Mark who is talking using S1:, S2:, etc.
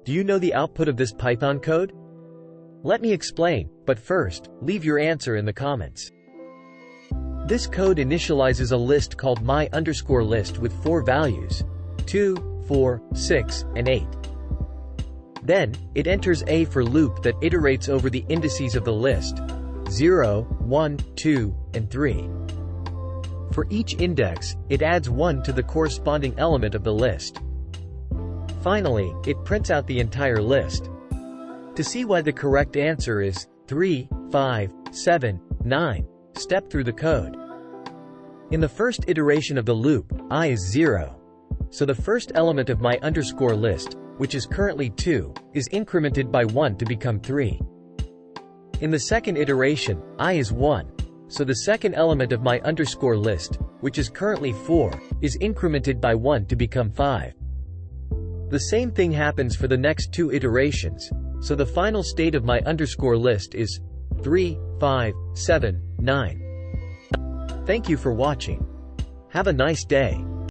S1: Do you know the output of this Python code? Let me explain, but first, leave your answer in the comments. This code initializes a list called my_list with 4 values, 2, 4, 6, and 8. Then, it enters a for loop that iterates over the indices of the list, 0, 1, 2, and 3. For each index, it adds 1 to the corresponding element of the list. Finally, it prints out the entire list. To see why the correct answer is 3, 5, 7, 9, step through the code. In the first iteration of the loop, I is 0. So the first element of my_list, which is currently 2, is incremented by 1 to become 3. In the second iteration, I is 1. So the second element of my_list, which is currently 4, is incremented by 1 to become 5. The same thing happens for the next 2 iterations, so the final state of my_list is 3, 5, 7, 9. Thank you for watching. Have a nice day.